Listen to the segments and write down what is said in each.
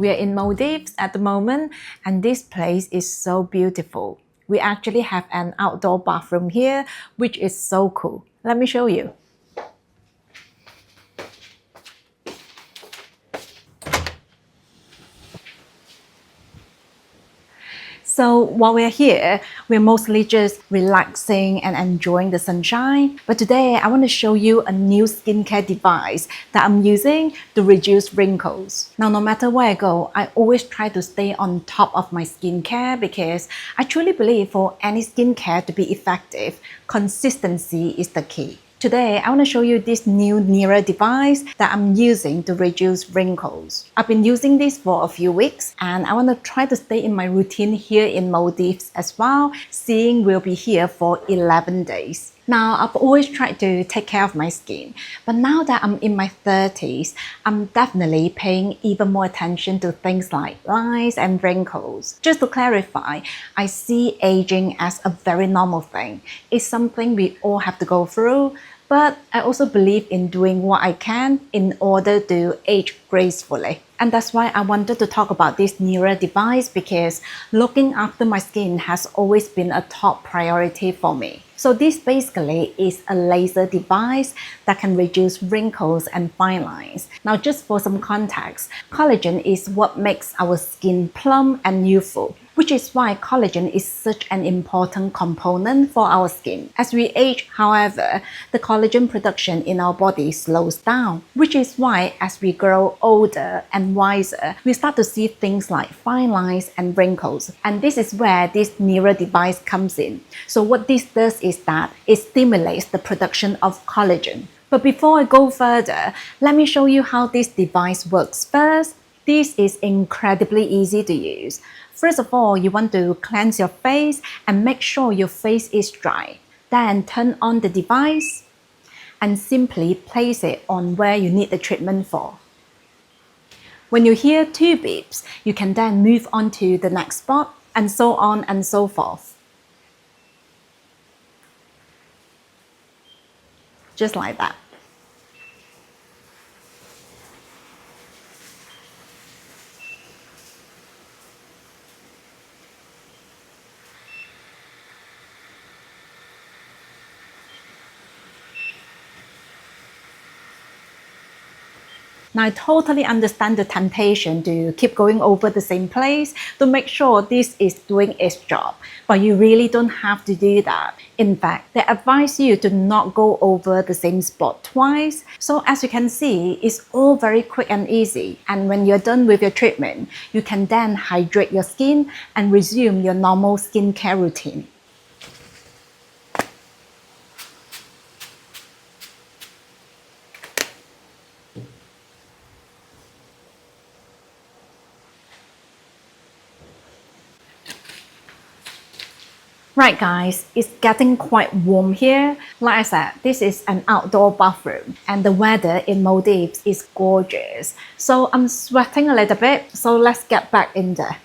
We are in Maldives at the moment, and this place is so beautiful. We actually have an outdoor bathroom here, which is so cool. Let me show you. So while we're here, we're mostly just relaxing and enjoying the sunshine. But today, I want to show you a new skincare device that I'm using to reduce wrinkles. Now, no matter where I go, I always try to stay on top of my skincare because I truly believe for any skincare to be effective, consistency is the key. Today, I want to show you this new NIRA device that I'm using to reduce wrinkles. I've been using this for a few weeks and I want to try to stay in my routine here in Maldives as well, seeing we'll be here for 11 days. Now, I've always tried to take care of my skin, but now that I'm in my 30s, I'm definitely paying even more attention to things like lines and wrinkles. Just to clarify, I see aging as a very normal thing. It's something we all have to go through, but I also believe in doing what I can in order to age gracefully. And that's why I wanted to talk about this NIRA device because looking after my skin has always been a top priority for me. So this basically is a laser device that can reduce wrinkles and fine lines. Now just for some context, collagen is what makes our skin plump and youthful, which is why collagen is such an important component for our skin. As we age, however, the collagen production in our body slows down, which is why as we grow older and wiser, we start to see things like fine lines and wrinkles. And this is where this NIRA device comes in. So what this does is that it stimulates the production of collagen. But before I go further, let me show you how this device works first. This is incredibly easy to use. First of all, you want to cleanse your face and make sure your face is dry. Then turn on the device and simply place it on where you need the treatment for. When you hear 2 beeps, you can then move on to the next spot and so on and so forth. Just like that. Now, I totally understand the temptation to keep going over the same place to make sure this is doing its job, but you really don't have to do that. In fact, they advise you to not go over the same spot twice. So as you can see, it's all very quick and easy. And when you're done with your treatment, you can then hydrate your skin and resume your normal skincare routine. Right guys, it's getting quite warm here. Like I said, this is an outdoor bathroom and the weather in Maldives is gorgeous. So I'm sweating a little bit, so let's get back in there.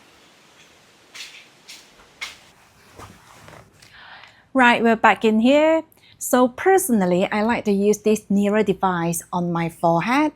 Right, we're back in here. So personally, I like to use this NIRA device on my forehead,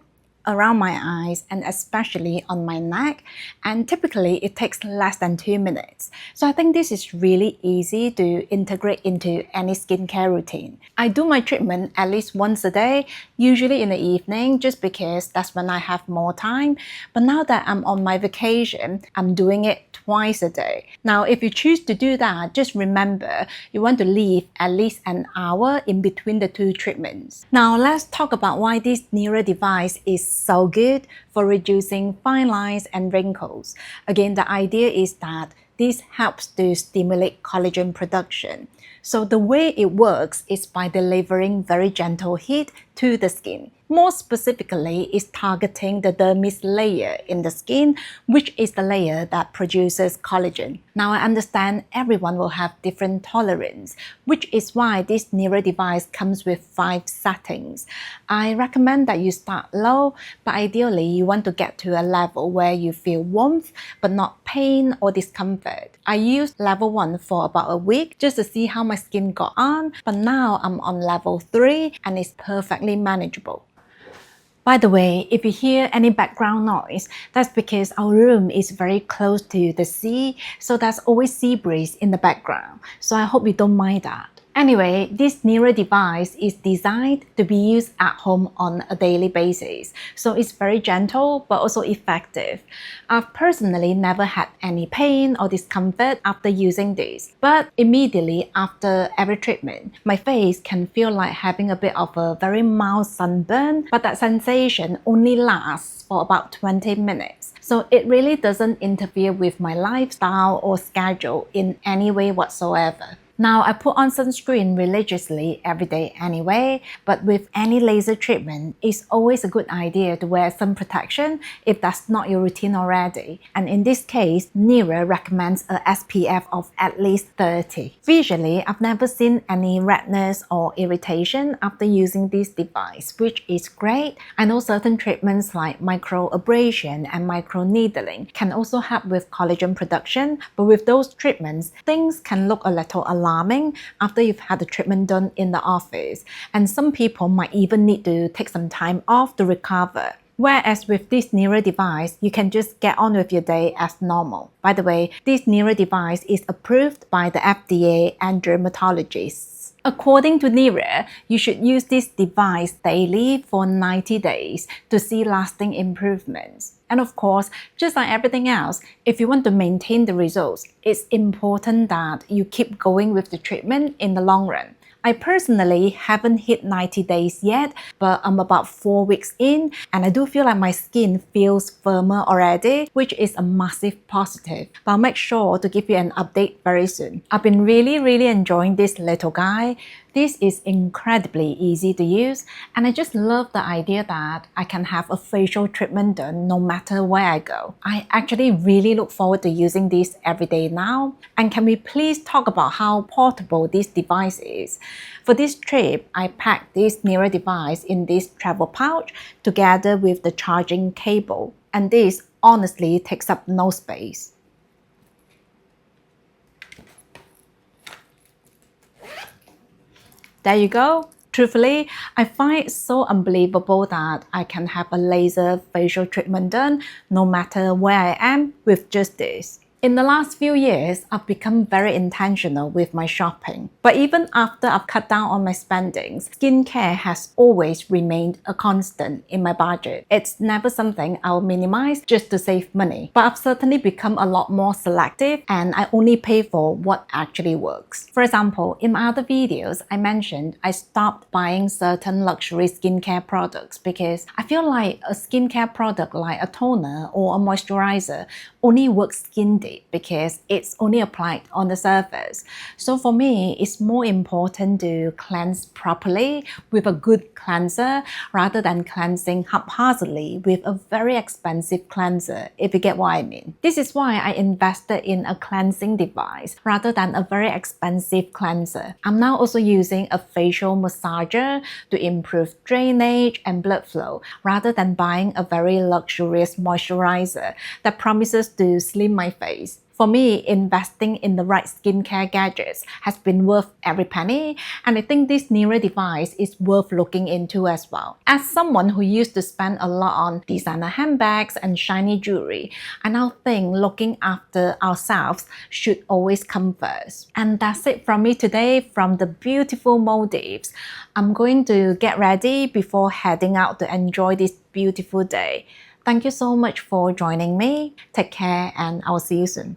around my eyes, and especially on my neck, and typically it takes less than 2 minutes. So I think this is really easy to integrate into any skincare routine. I do my treatment at least once a day, usually in the evening, just because that's when I have more time. But now that I'm on my vacation, I'm doing it twice a day. Now, if you choose to do that, just remember you want to leave at least an hour in between the 2 treatments. Now, let's talk about why this NIRA device is so good for reducing fine lines and wrinkles. Again, the idea is that this helps to stimulate collagen production. So the way it works is by delivering very gentle heat to the skin. More specifically, it's targeting the dermis layer in the skin, which is the layer that produces collagen. Now, I understand everyone will have different tolerance, which is why this NIRA device comes with 5 settings. I recommend that you start low, but ideally you want to get to a level where you feel warmth, but not pain or discomfort. I used level 1 for about a week just to see how my skin got on, but now I'm on level 3 and it's perfectly manageable. By the way, if you hear any background noise, that's because our room is very close to the sea, so there's always sea breeze in the background. So I hope you don't mind that. Anyway, this NIRA device is designed to be used at home on a daily basis, so it's very gentle but also effective. I've personally never had any pain or discomfort after using this, but immediately after every treatment, my face can feel like having a bit of a very mild sunburn, but that sensation only lasts for about 20 minutes. So it really doesn't interfere with my lifestyle or schedule in any way whatsoever. Now, I put on sunscreen religiously every day anyway, but with any laser treatment, it's always a good idea to wear sun protection if that's not your routine already. And in this case, NIRA recommends a SPF of at least 30. Visually, I've never seen any redness or irritation after using this device, which is great. I know certain treatments like microabrasion and microneedling can also help with collagen production, but with those treatments, things can look a little alarming after you've had the treatment done in the office, and some people might even need to take some time off to recover. Whereas with this NIRA device, you can just get on with your day as normal. By the way, this NIRA device is approved by the FDA and dermatologists. According to NIRA, you should use this device daily for 90 days to see lasting improvements. And of course, just like everything else, if you want to maintain the results, it's important that you keep going with the treatment in the long run. I personally haven't hit 90 days yet, but I'm about 4 weeks in, and I do feel like my skin feels firmer already, which is a massive positive. But I'll make sure to give you an update very soon. I've been really enjoying this little guy. This is incredibly easy to use, and I just love the idea that I can have a facial treatment done no matter where I go. I actually really look forward to using this every day now. And can we please talk about how portable this device is? For this trip, I packed this NIRA device in this travel pouch together with the charging cable, and this honestly takes up no space. There you go. Truthfully, I find it so unbelievable that I can have a laser facial treatment done no matter where I am with just this. In the last few years, I've become very intentional with my shopping. But even after I've cut down on my spendings, skincare has always remained a constant in my budget. It's never something I'll minimize just to save money. But I've certainly become a lot more selective, and I only pay for what actually works. For example, in my other videos, I mentioned I stopped buying certain luxury skincare products because I feel like a skincare product like a toner or a moisturizer only works skin deep because it's only applied on the surface. So for me, it's more important to cleanse properly with a good cleanser rather than cleansing haphazardly with a very expensive cleanser, if you get what I mean. This is why I invested in a cleansing device rather than a very expensive cleanser. I'm now also using a facial massager to improve drainage and blood flow rather than buying a very luxurious moisturizer that promises to slim my face. For me, investing in the right skincare gadgets has been worth every penny, and I think this NIRA device is worth looking into as well. As someone who used to spend a lot on designer handbags and shiny jewelry, I now think looking after ourselves should always come first. And that's it from me today from the beautiful Maldives. I'm going to get ready before heading out to enjoy this beautiful day. Thank you so much for joining me. Take care, and I will see you soon.